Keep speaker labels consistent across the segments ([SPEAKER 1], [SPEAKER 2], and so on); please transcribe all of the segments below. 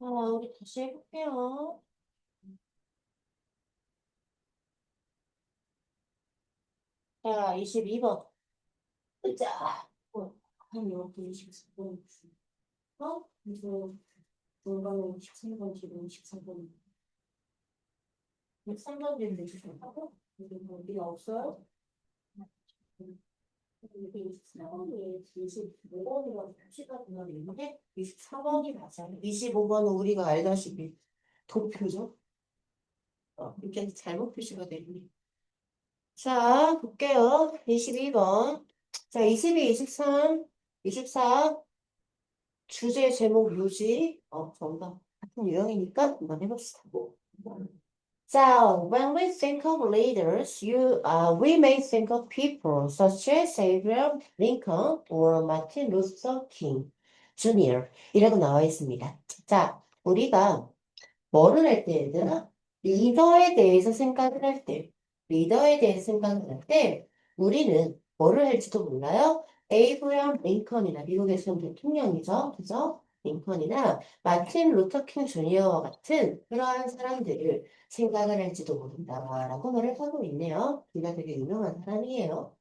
[SPEAKER 1] 우리 다시 해볼게요. 자, 22번. 자, 한 이렇게 24번. 그래서 중간에 13번, 지금 13번. 13번 되는데 23번? 이게 어디가 없어요? 이게 24번이 25번이라고 표시가 되어 있는데 24번이 맞아요. 25번은 우리가 알다시피 도표죠. 이렇게 잘못 표시가 되네. 자, 볼게요. 22번. 자, 22, 23, 24. 주제 제목 묘지. 정답. 같은 유형이니까 한번 해봅시다. So, when we think of leaders, we may think of people such as Abraham Lincoln or Martin Luther King Jr. 이라고 나와 있습니다. 자, 우리가 뭐를 할 때, 얘들아? 리더에 대해서 생각을 할 때, 리더에 대해서 생각을 할 때, 우리는 뭐를 할지도 몰라요? 에이브리엄 링컨이나 미국에서 대통령이죠. 그죠? 링컨이나 마틴 루터킹 주니어와 같은 그러한 사람들을 생각을 할지도 모른다라고 말을 하고 있네요. 우리가 되게 유명한 사람이에요.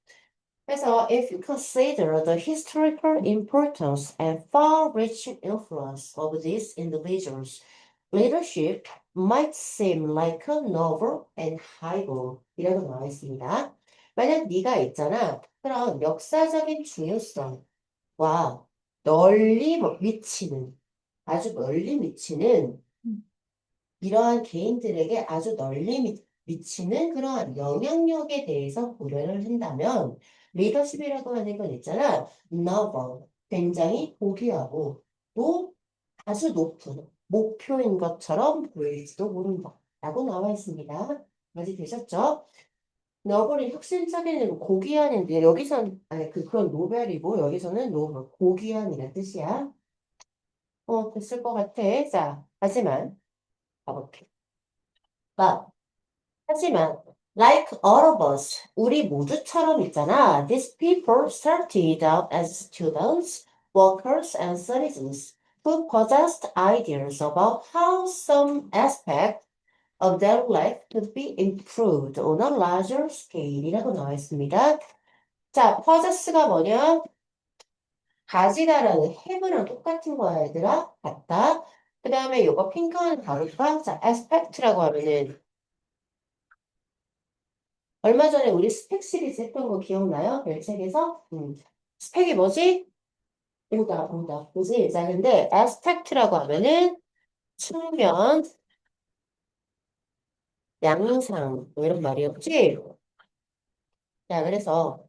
[SPEAKER 1] 그래서 if you consider the historical importance and far-reaching influence of these individuals, leadership might seem like a novel and highball 이라고 나와 있습니다. 만약 네가 있잖아. 그런 역사적인 중요성과 널리 미치는, 아주 멀리 미치는 이러한 개인들에게 아주 널리 미치는 그러한 영향력에 대해서 고려를 한다면 리더십이라고 하는 건 있잖아. noble, 굉장히 고귀하고 또 아주 높은 목표인 것처럼 보일지도 모른다. 라고 나와 있습니다. 까지 되셨죠? 너블이 혁신적인 고귀한인데 여기선 아니 그건 노벨이고 여기서는 노벨 고귀한이라는 뜻이야. 됐을 것 같아. 자, 하지만 가볼게. But 하지만, like all of us, 우리 모두처럼 있잖아. These people started out as students, workers, and citizens who possessed ideas about how some aspect of their life could be improved on a larger scale이라고 나와 있습니다. 자, possess가 뭐냐? 가지다라는 have랑 똑같은 거야, 얘들아. 같다. 그 다음에 요거 핑크는 다를까? 자, aspect라고 하면은 얼마 전에 우리 스펙 시리즈 했던 거 기억나요? 별책에서? 스펙이 뭐지? 오다. 그지? 자, 근데 aspect라고 하면은 측면, 양상, 뭐 이런 말이었지? 자, 그래서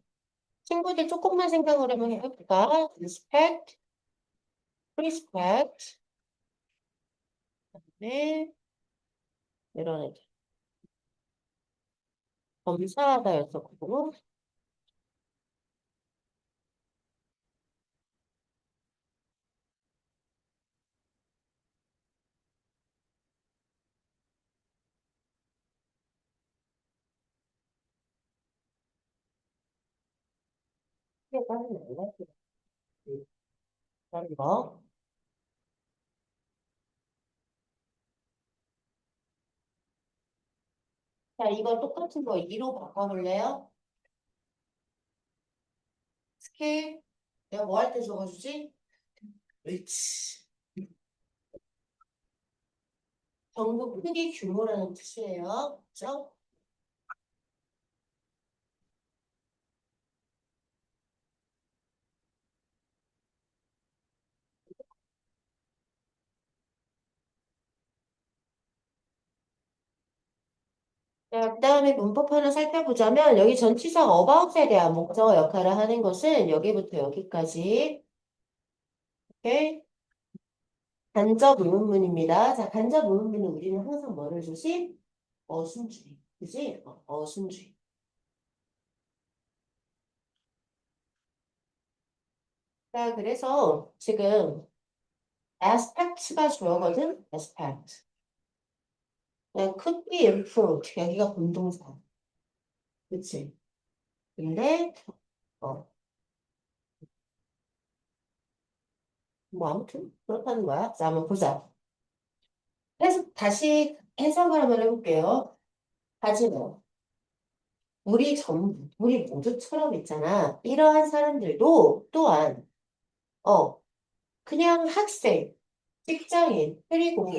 [SPEAKER 1] 친구들 조금만 생각을 한번 해볼까? respect, respect, 네, 이런 애들. 검사하다였었고, 다른 거. 자, 이거 똑같은 거 2로 바꿔볼래요? 스케일, 내가 뭐 할 때 적어주지? 옳지. 정보 크기 규모라는 뜻이에요. 그죠? 자, 그다음에 문법 하나 살펴보자면 여기 전치사 about에 대한 목적어 역할을 하는 것은 여기부터 여기까지. 오케이? 간접 의문문입니다. 자, 간접 의문문은 우리는 항상 뭐를 주지? 어순주의. 그지? 어순주의. 자, 그래서 지금 aspect가 주어거든? aspect. could be improved. 여기가 공동사. 그치? 근데 어, 뭐 아무튼 그렇다는 거야. 자, 한번 보자. 다시 해석을 한번 해볼게요. 하지만 우리 모두처럼 있잖아. 이러한 사람들도 또한 그냥 학생, 직장인, 그리고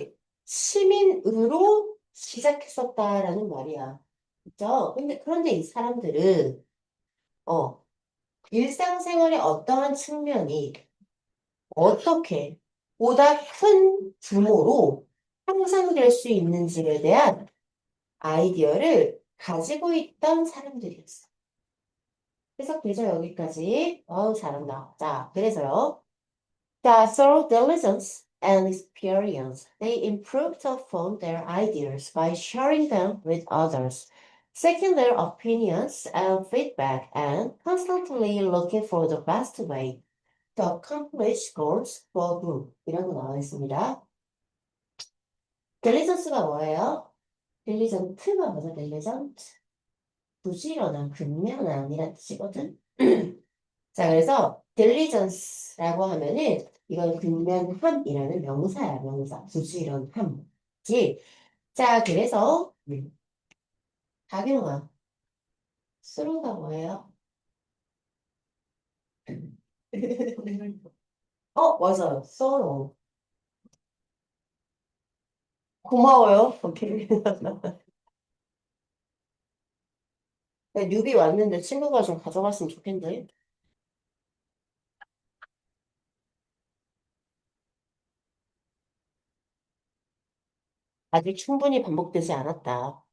[SPEAKER 1] 시민으로 시작했었다라는 말이야. 그죠? 그런데 이 사람들은 어, 일상생활의 어떠한 측면이 어떻게 보다 큰 규모로 향상될 수 있는지에 대한 아이디어를 가지고 있던 사람들이었어. 해석되죠? 여기까지. 잘한다. 자, 그래서요. 자, through diligence and experience, they improved upon their ideas by sharing them with others, seeking their opinions and feedback, and constantly looking for the best way to accomplish goals for group. 이라고 나와 있습니다. 딜리전스가 뭐예요? 딜리전트가 뭐죠? 딜리전트. 부지런한, 근면한 이란 뜻이거든. 자, 그래서 딜리전스라고 하면은 이건 근면함이라는 명사야, 명사. 부지런함이지. 자, 그래서 박용아, 수로가 뭐예요? 맞아요. sorrow. 고마워요. 오케이. 뉴비 왔는데 친구가 좀 가져갔으면 좋겠는데. 아직 충분히 반복되지 않았다.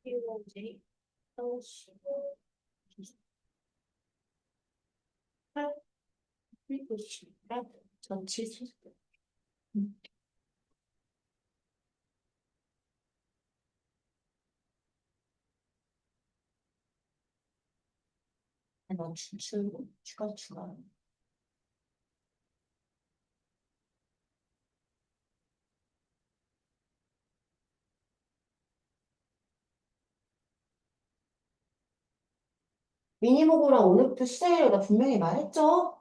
[SPEAKER 1] 필요지. 서울시고 기사 그리고 시간 전체 수준. 너 추출 추가. 미니모고랑 오늘부터 시작이라고 나 분명히 말했죠?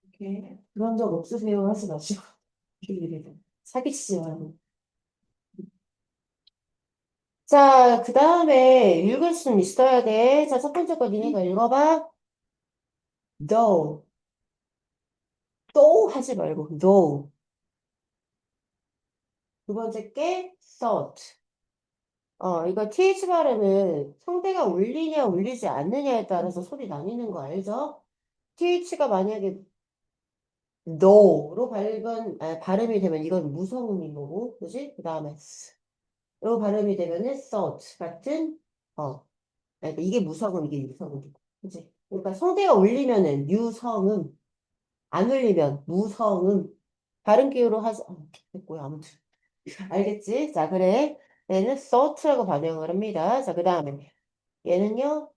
[SPEAKER 1] 이렇게 그런 적 없으세요? 하지 마시고 사기치지 말고. 자, 그 다음에 읽을 수는 있어야 돼. 자, 첫 번째 거 니네가 읽어봐. No. 또 하지 말고 no. 두 번째 게 thought. 이거 TH 발음은 성대가 울리냐 울리지 않느냐에 따라서 소리 나뉘는 거 알죠? TH가 만약에 no로 발음이 되면 이건 무성음인 거고, 그지? 그 다음에 로 발음이 되면은 thought 같은, 그러니까 이게 무성음, 이게 유성음이고, 그지? 그러니까 성대가 울리면은 유성음, 안 울리면 무성음, 발음 기호로 하자. 됐고요, 아무튼. 알겠지? 자, 그래. 얘는 thought라고 반영을 합니다. 자, 그 다음에 얘는요,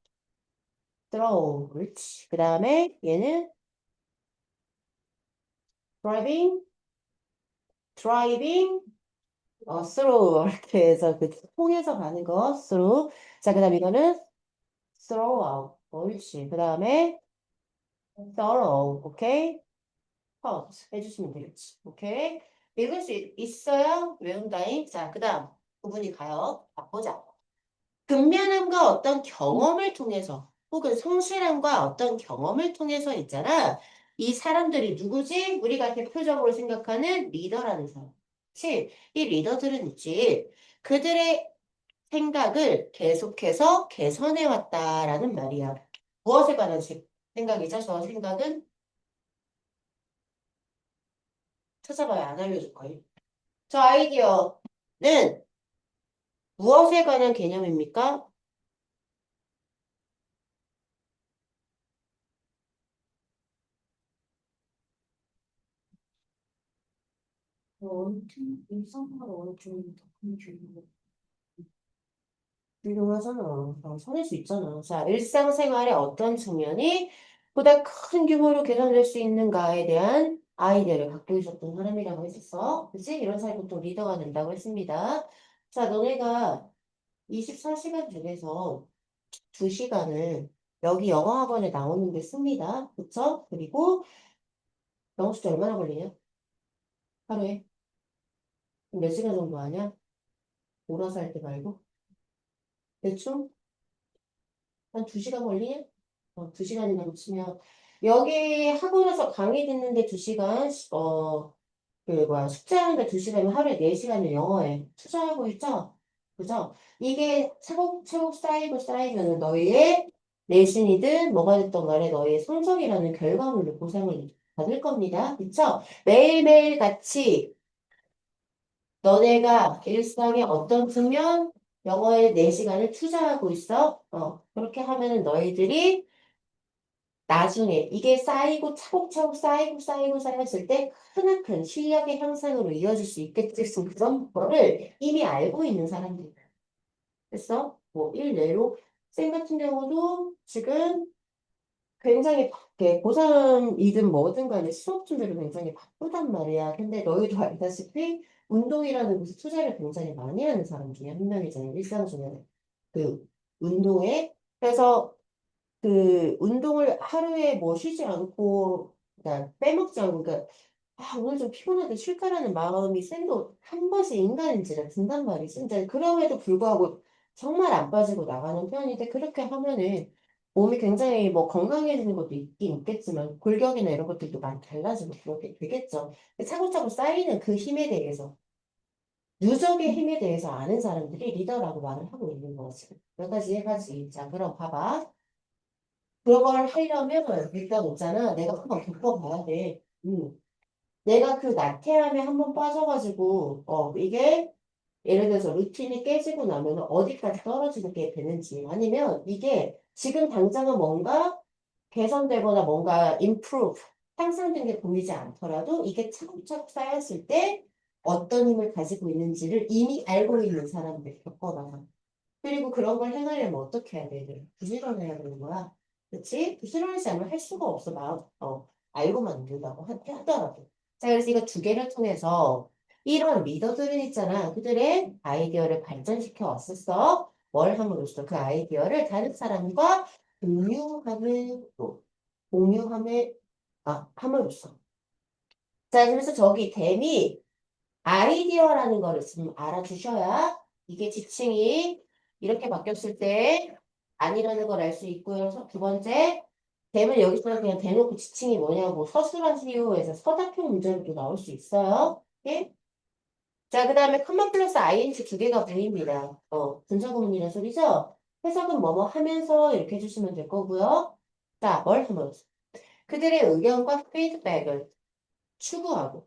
[SPEAKER 1] throw, 그렇지. 그 다음에 얘는 driving, driving, through 이렇게 해서 그 통해서 가는 거 through. 자, 그다음 이거는 throw out. 옳지. 그다음에 thorough. 오케이? out 해주시면 되겠지. 오케이? 읽을 수 있어요? 외운다잉. 자, 그다음 부분이 가요. 보자. 근면함과 어떤 경험을 통해서 혹은 성실함과 어떤 경험을 통해서 있잖아. 이 사람들이 누구지? 우리가 대표적으로 생각하는 리더라는 사람. 그치? 이 리더들은 있지. 그들의 생각을 계속해서 개선해 왔다라는 말이야. 무엇에 관한 생각이죠? 저 생각은 찾아봐야 안 알려줄 거예요. 저 아이디어는 무엇에 관한 개념입니까? 원팀 일상생활 원팀 덕분에 훌륭하잖아. 선일 수 있잖아. 자, 일상생활의 어떤 측면이 보다 큰 규모로 개선될 수 있는가에 대한 아이디어를 갖고 있었던 사람이라고 했었어. 그치? 이런 사람이 보통 리더가 된다고 했습니다. 자, 너네가 24시간 중에서 2시간을 여기 영어학원에 나오는 게 씁니다. 그쵸? 그리고 영어 숙제 얼마나 걸리냐? 하루에? 몇 시간 정도 하냐? 몰아서 할 때 말고. 대충? 한 2시간 걸리냐? 2시간이나 놓치면 여기 학원에서 강의 듣는데 2시간, 숙제하는데 2시간이면 하루에 4시간을 영어에 투자하고 있죠? 그죠? 이게 차곡차곡 쌓이면 너희의 내신이든 뭐가 됐던 간에 너희의 성적이라는 결과물로 보상을 받을 겁니다. 그쵸? 매일매일 같이 너네가 일상의 어떤 측면 영어에 4시간을 투자하고 있어. 그렇게 하면은 너희들이 나중에 이게 쌓이고 차곡차곡 쌓이고 쌓였을 때 크나큰 실력의 향상으로 이어질 수 있겠지. 그런 거를 이미 알고 있는 사람들. 그래서 뭐 일례로 쌤 같은 경우도 지금 굉장히 고3이든 뭐든 간에 수업 준비를 굉장히 바쁘단 말이야. 근데 너희도 알다시피 운동이라는 것에 투자를 굉장히 많이 하는 사람 중에 한 명이잖아요. 일상 중에. 그 운동에. 그래서 그 운동을 하루에 뭐 쉬지 않고 그러니까 빼먹지 않고 그러니까 오늘 좀 피곤하게 쉴까라는 마음이 쌤도 한 번씩 인간인지라 든단 말이지. 근데 그럼에도 불구하고 정말 안 빠지고 나가는 편인데 그렇게 하면은 몸이 굉장히 뭐 건강해지는 것도 있긴 있겠지만 골격이나 이런 것들도 많이 달라지고 그렇게 되겠죠. 근데 차곡차곡 쌓이는 그 힘에 대해서 누적의 힘에 대해서 아는 사람들이 리더라고 말을 하고 있는 거지. 몇 가지 해가지. 자, 그럼 봐봐. 그걸 하려면 일단 있잖아. 내가 한번 겪어봐야 돼. 내가 그 나태함에 한번 빠져가지고, 이게 예를 들어서 루틴이 깨지고 나면 어디까지 떨어지게 되는지, 아니면 이게 지금 당장은 뭔가 개선되거나 뭔가 improve, 향상된 게 보이지 않더라도 이게 차곡차곡 쌓였을 때 어떤 힘을 가지고 있는지를 이미 알고 있는 사람들 겪어봐. 그리고 그런 걸 행하려면 어떻게 해야 돼? 부지런해야 되는 거야. 그치? 부지런하지 않으면 할 수가 없어. 알고만 있는다고 하더라도. 자, 그래서 이거 두 개를 통해서 이런 리더들은 있잖아. 그들의 아이디어를 발전시켜 왔었어. 뭘 함으로써 그 아이디어를 다른 사람과 공유함을, 공유함을, 함으로써. 자, 그래서 저기 댐이 아이디어라는 거를 좀 알아주셔야 이게 지칭이 이렇게 바뀌었을 때 아니라는 걸 알 수 있고요. 두 번째, 댐을 여기서 그냥 대놓고 지칭이 뭐냐고 서술한 CEO에서 서답형 문제로도 나올 수 있어요. 예? 자, 그 다음에 컴마 플러스 ing 두 개가 보입니다. 분사구문이란 소리죠? 해석은 뭐뭐 하면서 이렇게 해주시면 될 거고요. 자, 뭘 하면서? 그들의 의견과 피드백을 추구하고.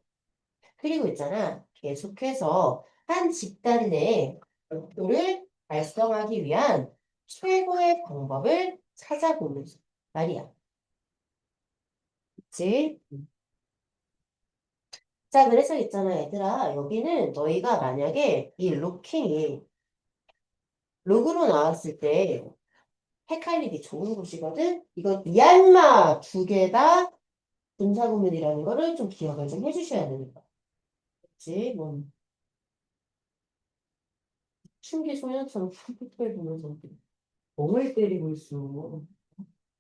[SPEAKER 1] 그리고 있잖아. 계속해서 한 집단 내 목표를 달성하기 위한 최고의 방법을 찾아보면서 말이야. 그치? 자, 그래서 있잖아, 얘들아. 여기는 너희가 만약에 이 로킹이 로그로 나왔을 때 헷갈리기 좋은 곳이거든? 이거 미얀마 두 개 다 분사구문이라는 거를 좀 기억을 좀 해주셔야 되니까. 그치? 뭐, 춤기 소년처럼 풋풋 보면서 멍을 때리고 있어.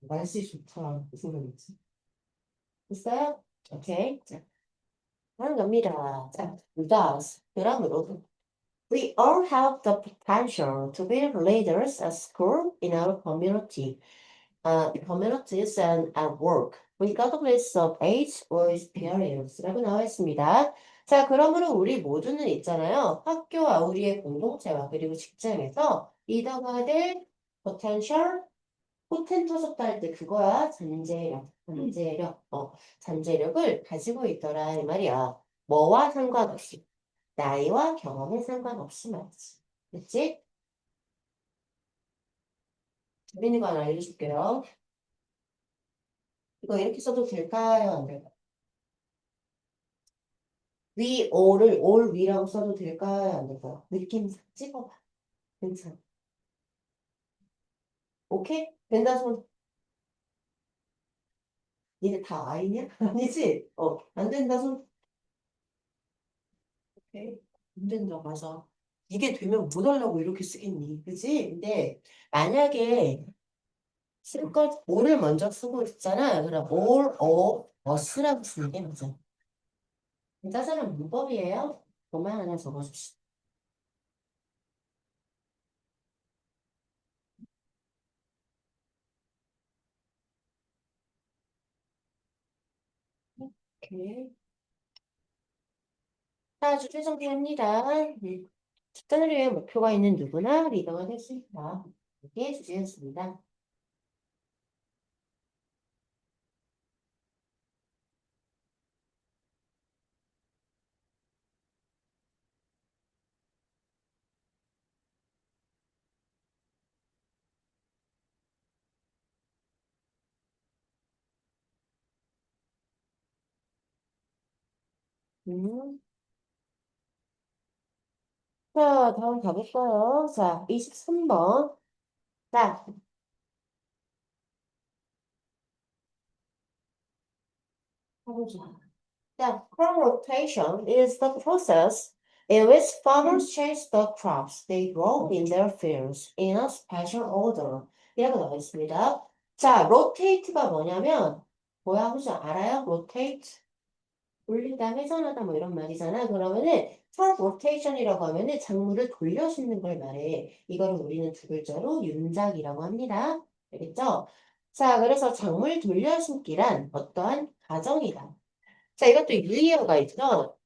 [SPEAKER 1] 날씨 좋다. 그 생각이지. 됐어요? 오케이. 자, 하는 겁니다. 자, thus, 그러므로, we all have the potential to be leaders at school in our community. communities and at work, regardless of age or experience라고 나와 있습니다. 자, 그러므로 우리 모두는 있잖아요. 학교와 우리의 공동체와 그리고 직장에서 리더가 될 potential, 포텐트 섭다 할 때 그거야. 잠재력을 가지고 있더라 이 말이야. 뭐와 상관없이, 나이와 경험에 상관없이 말이지. 그치? 재밌는 거 하나 알려줄게요. 이거 이렇게 써도 될까요? 안 될까요? 위, 올을 올 위라고 써도 될까요? 안 될까요? 느낌 찍어봐. 괜찮아. 오케이? 된다 손. 니네 다 아이냐? 아니지? 안 된다 손. 오케이? 안 된다 맞아. 이게 되면 못 하려고 이렇게 쓰겠니? 그지? 근데 만약에 쓸 것, 올을 먼저 쓰고 있잖아. 그럼 all of us라고 쓰는 게 맞아. 짜잘한 문법이에요. 그만 하나 적어줍시다. 오케이. 자, 주제 정리합니다. 집단을 위해 목표가 있는 누구나 리더가 될 수 있다. 이게 주제였습니다. 음. 자, 다음 가볼까요? 자, 23번. 자, 해보자. 자, crop rotation is the process in which farmers change the crops they grow in their fields in a special order. 이라고 나와 있습니다. 자, rotate가 뭐냐면, 뭐야, 혹시 알아요? rotate? 돌리다, 회전하다 뭐 이런 말이잖아. 그러면은 crop rotation이라고 하면은 작물을 돌려 심는 걸 말해. 이거를 우리는 두 글자로 윤작이라고 합니다. 알겠죠? 자, 그래서 작물 돌려 심기란 어떠한 과정이다. 자, 이것도 유의어가 있죠.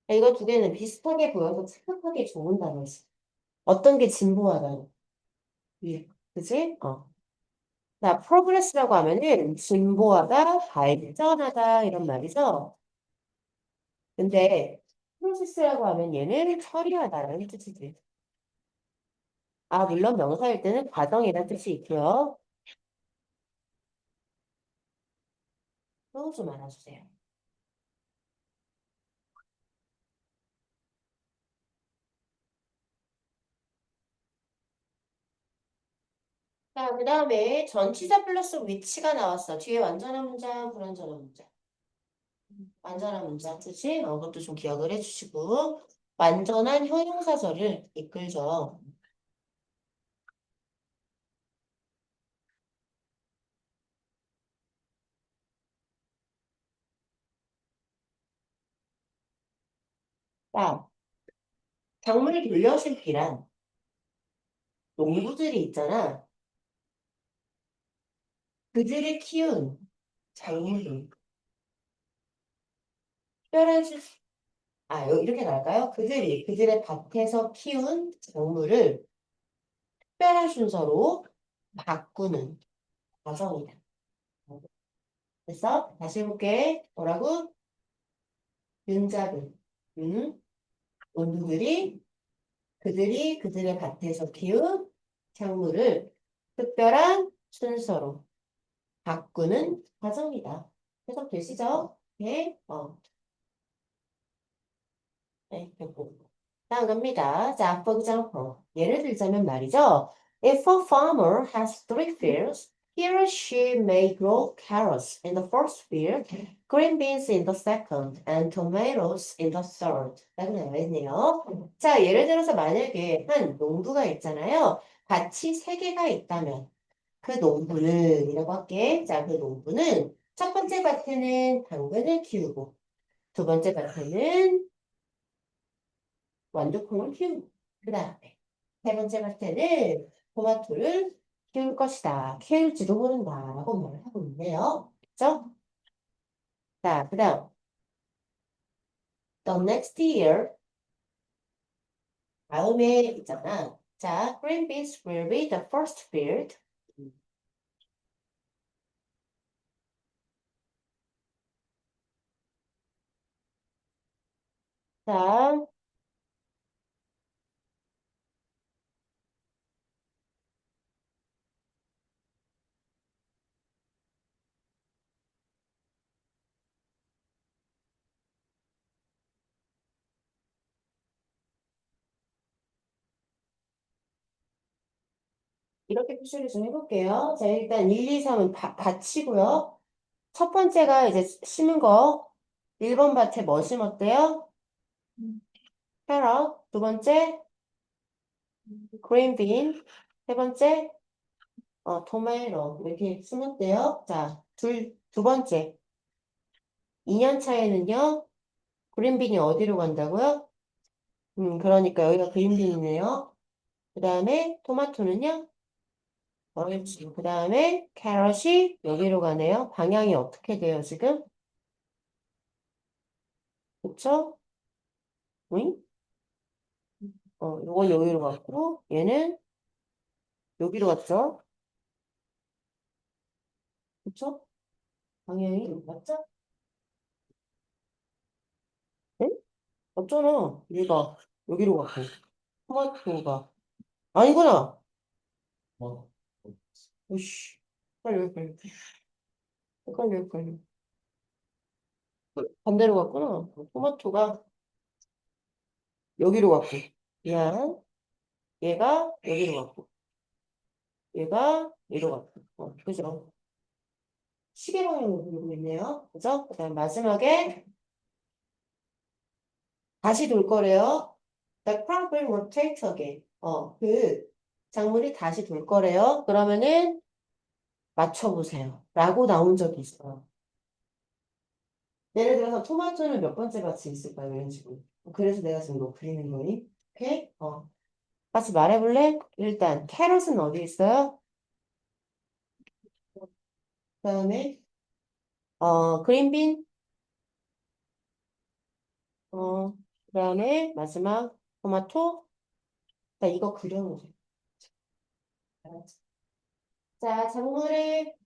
[SPEAKER 1] 자, 이거 두 개는 비슷하게 보여서 착각하기 좋은 단어지. 어떤 게 진보하다. 예. 그지? 자, progress라고 하면은 진보하다, 발전하다 이런 말이죠. 근데 프로세스라고 하면 얘는 처리하다라는 뜻이지. 아, 물론 명사일 때는 과정이라는 뜻이 있고요. 또 좀 알아주세요. 자, 그 다음에 전치사 플러스 위치가 나왔어. 뒤에 완전한 문장, 불완전한 문장. 완전한 문장 뜻이 그것도 좀 기억을 해주시고 완전한 형용사절을 이끌죠. 자, 작물 돌려심기란 농부들이 있잖아. 그들이 키운 작물들. 특별한 수, 이렇게 나갈까요? 그들의 밭에서 키운 작물을 특별한 순서로 바꾸는 과정이다. 그래서 다시 해볼게. 뭐라고? 윤자들, 원두들이 그들이 그들의 밭에서 키운 작물을 특별한 순서로 바꾸는 과정이다. 해석되시죠? 네. 네, 됐고. 다음 갑니다. 자, for example. 예를 들자면 말이죠. If a farmer has three fields, he or she may grow carrots in the first field, green beans in the second, and tomatoes in the third. 라고 나와 있네요. 자, 예를 들어서 만약에 한 농부가 있잖아요. 밭이 세 개가 있다면 그 농부는 이라고 할게. 자, 그 농부는 첫 번째 밭에는 당근을 키우고 두 번째 밭에는 완두콩을 키우고 그 다음에 세 번째 밭에는 토마토를 키울 것이다. 키울지도 모른다라고 말을 하고 있네요. 그죠? 자, 그 다음 the next year 다음에 있잖아. 자, green beans will be the first field. 자, 이렇게 표시를 좀 해볼게요. 자, 일단 1, 2, 3은 밭이고요. 첫 번째가 이제 심은 거. 1번 밭에 뭐 심었대요? 캐럿. 두 번째, 그린 빈. 세 번째, 토마토. 이렇게 심었대요. 자, 두 번째. 2년 차에는요, 그린빈이 어디로 간다고요? 그러니까 여기가 그린빈이네요. 그 다음에 토마토는요, 그 다음에 캐럿이 여기로 가네요. 방향이 어떻게 돼요, 지금? 그쵸? 응? 요건 여기로 갔고, 얘는 여기로 갔죠? 그쵸? 방향이 맞죠? 네? 맞잖아. 얘가 여기로 갔고, 토마토가. 아니구나! 오씨. 헷갈려. 헷갈려. 반대로 갔구나. 토마토가 여기로 갔고, 미안. 얘가 여기로 갔고, 얘가 여기로 갔고. 그죠? 시계 방향으로 돌고 있네요. 그죠? 그 다음 마지막에 다시 돌 거래요. The crop will rotate again. 그 작물이 다시 돌 거래요. 그러면은 맞춰보세요. 라고 나온 적이 있어요. 예를 들어서 토마토는 몇 번째 밭이 있을까요? 이런 식으로. 그래서 내가 지금 이거 그리는 거니? 오케이? 같이 말해볼래? 일단 캐럿은 어디 있어요? 그다음에 그린빈, 그다음에 마지막 토마토. 자, 이거 그려놓으세요. 알았지? 자, 작물의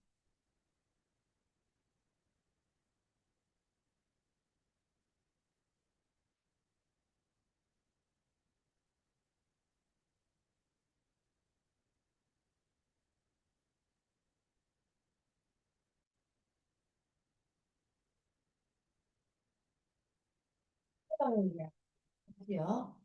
[SPEAKER 1] 해방이요.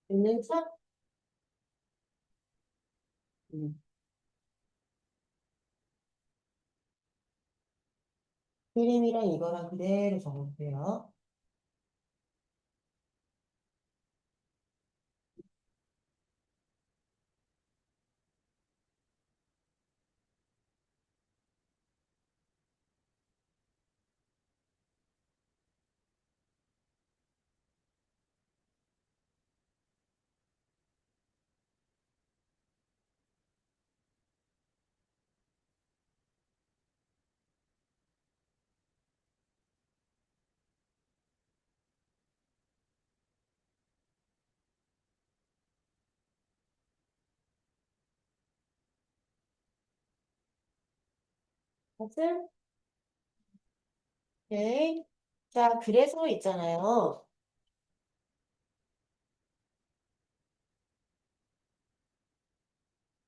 [SPEAKER 1] 있는 차? 음. 그림이랑 이거랑 그대로 적어주세요. 맞음? 오케이. 자, 그래서 있잖아요.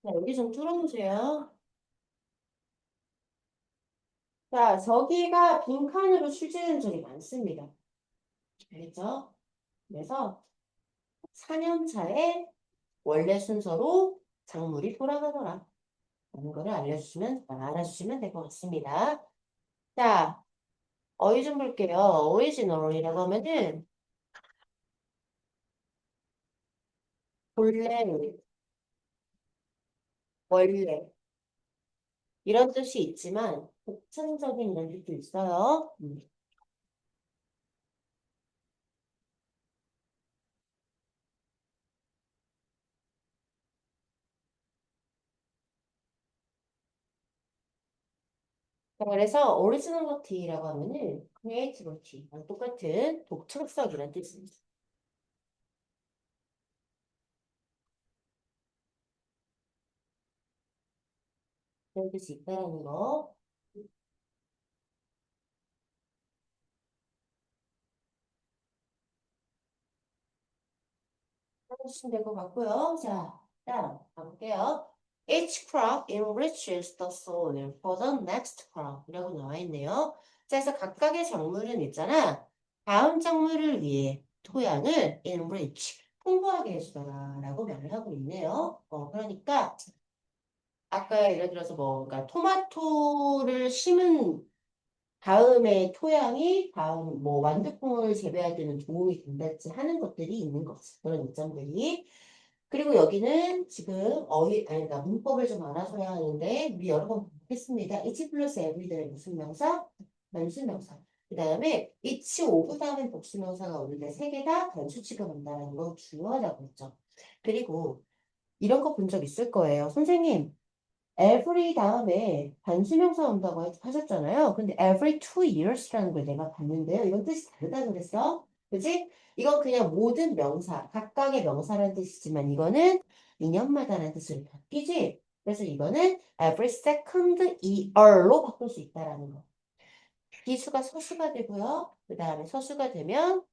[SPEAKER 1] 자, 여기 좀 뚫어주세요. 자, 저기가 빈칸으로 출제된 적이 많습니다. 알겠죠? 그래서 4년 차에 원래 순서로 작물이 돌아가더라. 라는 거를 알아주시면 될 것 같습니다. 자, 어휘 좀 볼게요. original이라고 하면은 본래, 원래 이런 뜻이 있지만 독창적인 이런 뜻도 있어요. 자, 그래서 originality라고 하면은 creativity랑 똑같은 독창성이라는 뜻입니다. 그런 뜻이 있다는 거. 해주시면 될 것 같고요. 자, 다음 가볼게요. Each crop enriches the soil for the next crop 이라고 나와 있네요. 자, 그래서 각각의 작물은 있잖아. 다음 작물을 위해 토양을 enrich, 풍부하게 해주더라 라고 말을 하고 있네요. 그러니까 아까 예를 들어서 뭐, 그러니까 토마토를 심은 다음에 토양이 다음 뭐 완두콩을 재배할 때는 도움이 된다지 하는 것들이 있는 거지. 그런 이점들이. 그리고 여기는 지금 아니, 나 문법을 좀 알아서야 하는데, 우리 여러 번 했습니다. each 플러스 every들의 무슨 명사? 단수 명사. 그 다음에 each of 다음에 복수명사가 오는데 세 개 다 단수 취급한다는 거 중요하다고 했죠. 그리고 이런 거 본 적 있을 거예요. 선생님, every 다음에 단수명사 온다고 하셨잖아요. 근데 every 2 years라는 걸 내가 봤는데요. 이건 뜻이 다르다 그랬어. 그지? 이건 그냥 모든 명사, 각각의 명사라는 뜻이지만 이거는 2년마다라는 뜻으로 바뀌지? 그래서 이거는 every second year로 바꿀 수 있다라는 거. 비수가 서수가 되고요. 그 다음에 서수가 되면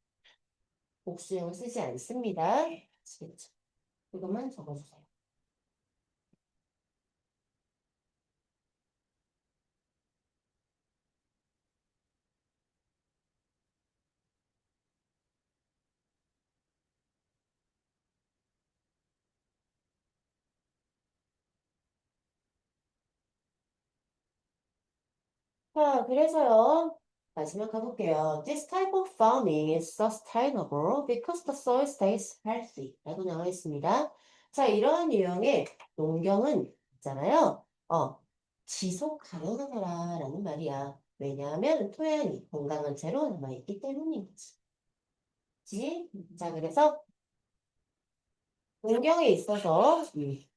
[SPEAKER 1] 복수형을 쓰지 않습니다. 아시겠죠? 이것만 적어주세요. 자, 그래서요. 마지막 가볼게요. This type of farming is sustainable because the soil stays healthy. 라고 나와 있습니다. 자, 이러한 유형의 농경은 있잖아요. 지속 가능하더라라는 말이야. 왜냐하면 토양이 건강한 채로 남아있기 때문인 거지. 그치? 자, 그래서 농경에 있어서 이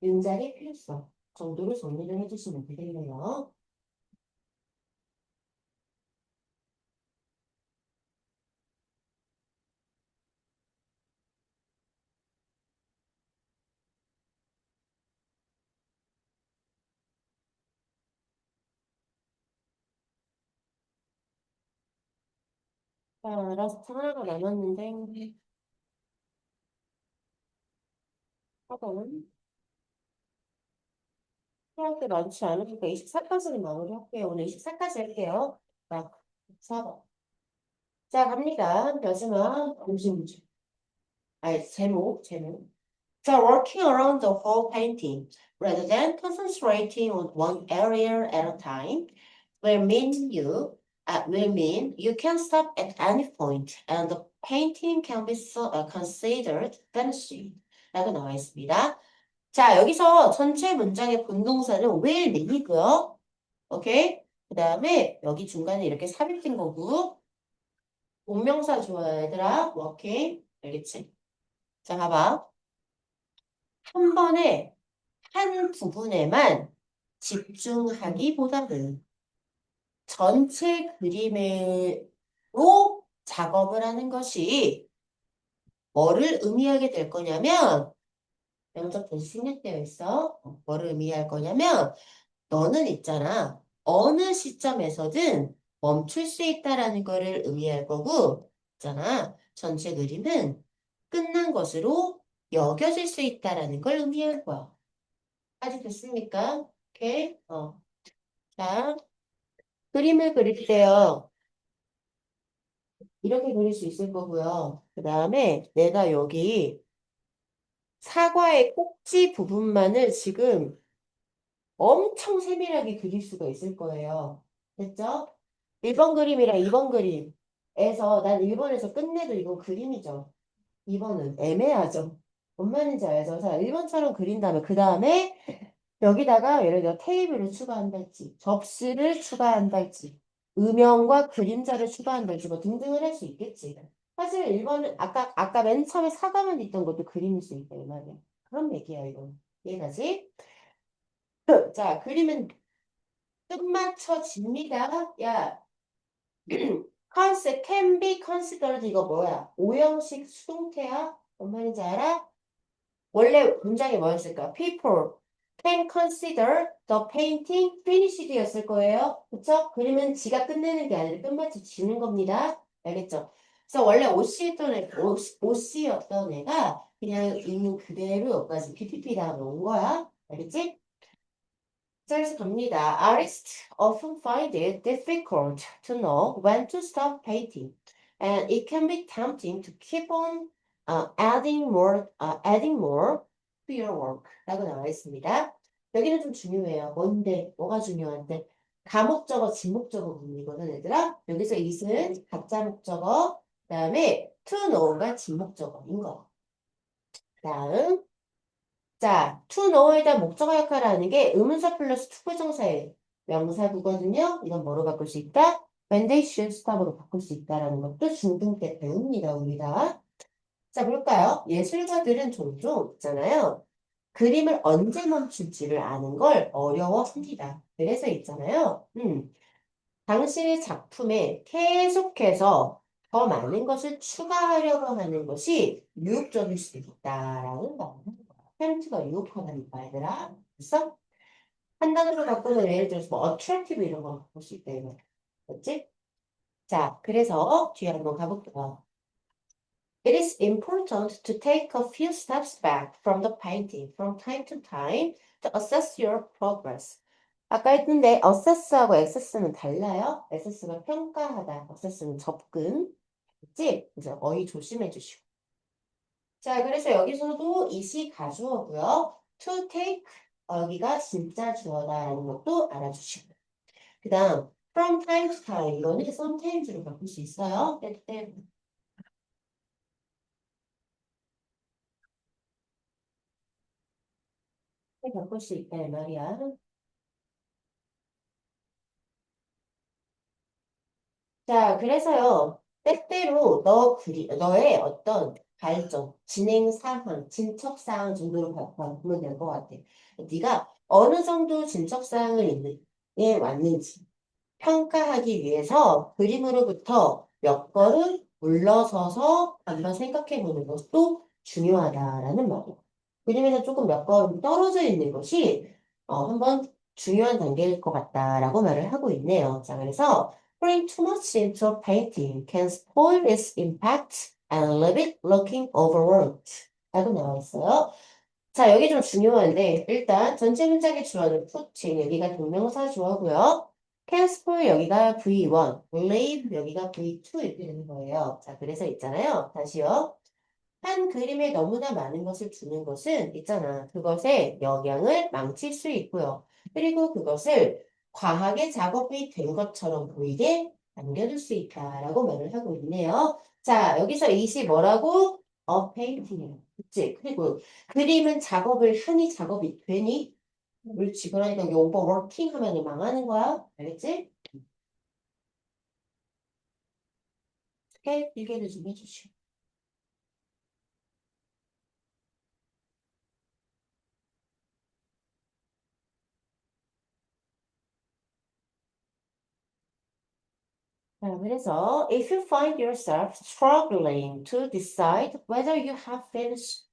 [SPEAKER 1] 윤작의 필요성 정도를 정리를 해주시면 되겠네요. 자, 라스트 하나가 남았는데, 하고는 수업 때 많지 않으니까 24까지는 마무리할게요. 오늘 24까지 할게요. 자, 4번. 자, 갑니다. 마지막 점심 문제. 아니, 제목. 자, working around the whole painting rather than concentrating on one area at a time will mean you can stop at any point and the painting can be considered finished. 라고 나와 있습니다. 자, 여기서 전체 문장의 본동사는 will need고요. 오케이? 그 다음에 여기 중간에 이렇게 삽입된 거고 본명사 좋아요, 얘들아. working. 알겠지? 자, 봐봐. 한 번에 한 부분에만 집중하기보다는 전체 그림으로 작업을 하는 것이 뭐를 의미하게 될 거냐면 명적 대시 생략되어 있어. 뭐를 의미할 거냐면 너는 있잖아. 어느 시점에서든 멈출 수 있다라는 거를 의미할 거고, 있잖아. 전체 그림은 끝난 것으로 여겨질 수 있다라는 걸 의미할 거야. 아직 됐습니까? 오케이. 자, 그림을 그릴 때요. 이렇게 그릴 수 있을 거고요. 그 다음에 내가 여기 사과의 꼭지 부분만을 지금 엄청 세밀하게 그릴 수가 있을 거예요. 됐죠? 1번 그림이랑 2번 그림에서 난 1번에서 끝내도 이건 그림이죠. 2번은 애매하죠. 뭔 말인지 알죠? 자, 1번처럼 그린 다음에 그 다음에 여기다가 예를 들어 테이블을 추가한달지 접시를 추가한달지 음영과 그림자를 추가한달지 뭐 등등을 할 수 있겠지. 사실 1번은 아까 맨 처음에 사과만 있던 것도 그림일 수 있다 이 말이야. 그런 얘기야 이건. 이해가지? 자, 그림은 끝마쳐집니다. 야, concept can be considered 이거 뭐야? 오형식 수동태야? 뭔 말인지 알아? 원래 문장이 뭐였을까? People can consider the painting finished였을 거예요. 그쵸? 그림은 지가 끝내는 게 아니라 끝마쳐지는 겁니다. 알겠죠? 그래서 원래 OC였던 애가 그냥 있는 그대로 여기까지 PPP 다음에 온 거야. 알겠지? 짤에서 갑니다. Artists often find it difficult to know when to stop painting, and it can be tempting to keep on adding more to your work. 라고 나와 있습니다. 여기는 좀 중요해요. 뭔데? 뭐가 중요한데? 가목적어, 진목적어 부분이거든, 얘들아. 여기서 it은 가짜 목적어, 그 다음에 to know가 진목적어인 거. 다음. 자, to know에다 목적어 역할을 하는 게 의문사 플러스 투부정사의 명사구거든요. 이건 뭐로 바꿀 수 있다? When they should stop으로 바꿀 수 있다라는 것도 중등 때 배웁니다, 우리가. 자, 볼까요? 예술가들은 종종 있잖아요. 그림을 언제 멈출지를 아는 걸 어려워합니다. 그래서 있잖아요. 당신의 작품에 계속해서 더 많은 것을 추가하려고 하는 것이 유혹적일 수 있다라는 말입니다. 팬트가 유혹하다니까 얘들아. 그래서 한 단어로 바꾸면 예를 들어서 뭐 attractive 이런 거 바꿀 수 있다 이거. 맞지? 자, 그래서 뒤에 한번 가볼게요. It is important to take a few steps back from the painting from time to time to assess your progress. 아까 했는데 assess하고 access는 달라요. assess가 평가하다, assess는 접근. 그치? 그래서 어휘 조심해 주시고. 자, 그래서 여기서도 이시 가주어고요. to take 여기가 진짜 주어다라는 것도 알아주시고. 그 다음 from time to time 이거는 sometimes로 바꿀 수 있어요. 때때 바꿀 수 있다 이 말이야. 자, 그래서요, 때때로 너의 어떤 발전, 진행 상황, 진척 사항 정도로 보면 될 것 같아. 네가 어느 정도 진척 사항을 에 왔는지 평가하기 위해서 그림으로부터 몇 걸음 물러서서 한번 생각해 보는 것도 중요하다라는 말이야. 그림에서 조금 몇 걸음 떨어져 있는 것이 한번 중요한 단계일 것 같다라고 말을 하고 있네요. 자, 그래서 Putting too much into a painting can spoil its impact and leave it looking overworked. 라고 나와 있어요. 자, 여기 좀 중요한데, 일단 전체 문장의 주어는 putting, 여기가 동명사 주어고요. can spoil 여기가 V1, leave 여기가 V2 이렇게 되는 거예요. 자, 그래서 있잖아요. 다시요. 한 그림에 너무나 많은 것을 두는 것은 있잖아. 그것의 영향을 망칠 수 있고요. 그리고 그것을 과하게 작업이 된 것처럼 보이게 남겨둘 수 있다라고 말을 하고 있네요. 자, 여기서 이시 뭐라고? painting. 그치? 그리고 그림은 작업을 하니 작업이 되니? 옳지. 그러니까 여기 overworking 하면 망하는 거야. 알겠지? 오케이? 일기를 좀 해주시오. 자, 그래서 if you find yourself struggling to decide whether you have finished,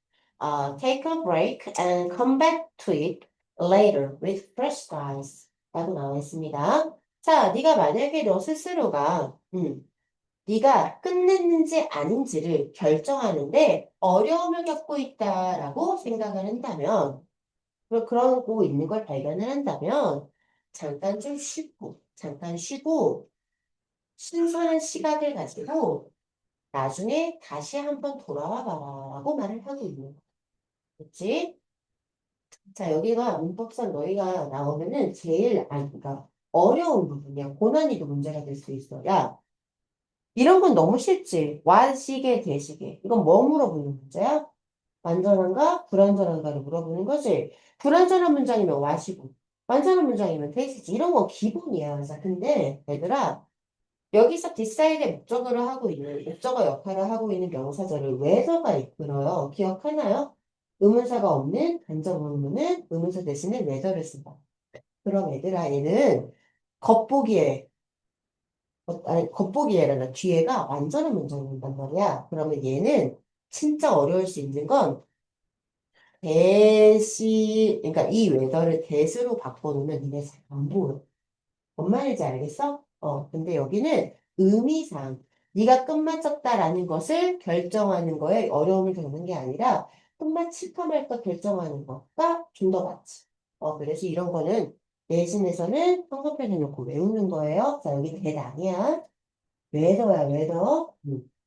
[SPEAKER 1] take a break and come back to it later with fresh eyes. 라고 나와 있습니다. 자, 네가 만약에 너 스스로가 네가 끝냈는지 아닌지를 결정하는데 어려움을 겪고 있다라고 생각을 한다면 그러고 있는 걸 발견을 한다면 잠깐 좀 쉬고 잠깐 쉬고 신선한 시각을 가지고 나중에 다시 한번 돌아와 봐라라고 말을 하고 있는 거야. 그치? 자, 여기가 문법상 너희가 나오면은 제일 그러니까 어려운 부분이야. 고난이도 문제가 될 수 있어. 야, 이런 건 너무 쉽지. 와시게, 대시게. 이건 뭐 물어보는 문제야? 완전한가? 불완전한가를 물어보는 거지. 불완전한 문장이면 와시고, 완전한 문장이면 대시지. 이런 거 기본이야. 그래서 근데 얘들아, 여기서 디사이드의 목적어를 하고 있는, 목적어 역할을 하고 있는 명사절을 whether가 이끌어요. 기억하나요? 의문사가 없는 간접 의문은 의문사 대신에 whether를 쓴다. 그럼 얘들아, 얘는 겉보기에, 아니, 겉보기에라나 뒤에가 완전한 문장이 온단 말이야. 그러면 얘는 진짜 어려울 수 있는 건 대시, 그러니까 이 whether를 대수로 바꿔놓으면 니네 잘 안 보여. 뭔 말인지 알겠어? 근데 여기는 의미상 네가 끝마쳤다라는 것을 결정하는 거에 어려움을 겪는 게 아니라 끝마칠까 말까 결정하는 거가 좀 더 맞지. 그래서 이런 거는 내신에서는 성서편에 놓고 외우는 거예요. 자, 여기 대단이야. 왜더야, 왜더.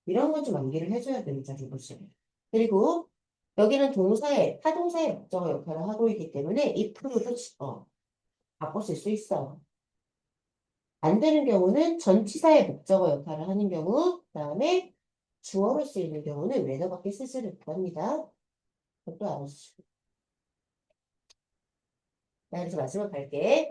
[SPEAKER 1] 이런 건 좀 암기를 해줘야 되겠죠, 이것이. 그리고 여기는 동사의, 타동사의 목적어 역할을 하고 있기 때문에 if로도 바꿔 쓸 수 있어. 안 되는 경우는 전치사의 목적어 역할을 하는 경우, 그다음에 주어로 쓰이는 경우는 whether밖에 쓰지를 못합니다. 그것도 알아주시고. 자, 그래서 마지막 갈게.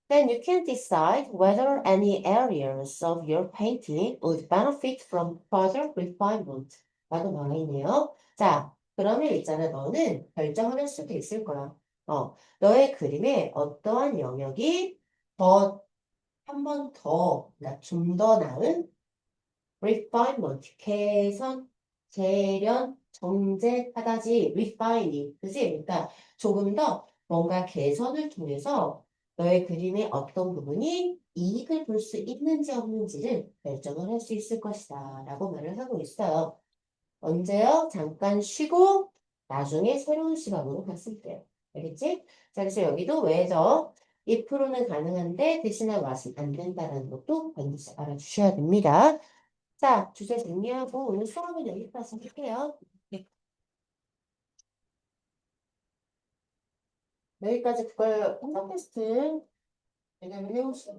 [SPEAKER 1] Then you can decide whether any areas of your painting would benefit from further refinement. 라고 나와 있네요. 자, 그러면 있잖아. 너는 결정을 할 수도 있을 거야. 너의 그림에 어떠한 영역이 한 번 더, 좀 더 나은 refinement, 개선, 재련, 정제하다지, refining. 그지? 그러니까 조금 더 뭔가 개선을 통해서 너의 그림의 어떤 부분이 이익을 볼 수 있는지 없는지를 결정을 할 수 있을 것이다. 라고 말을 하고 있어요. 언제요? 잠깐 쉬고 나중에 새로운 시각으로 봤을 때. 알겠지? 자, 그래서 여기도 왜죠? if로는 가능한데 대신에 what은 안 된다는 것도 반드시 알아주셔야 됩니다. 자, 주제 정리하고 오늘 수업은 여기까지 할게요. 네, 여기까지 그걸 통합 테스트 왜냐면 해오시죠.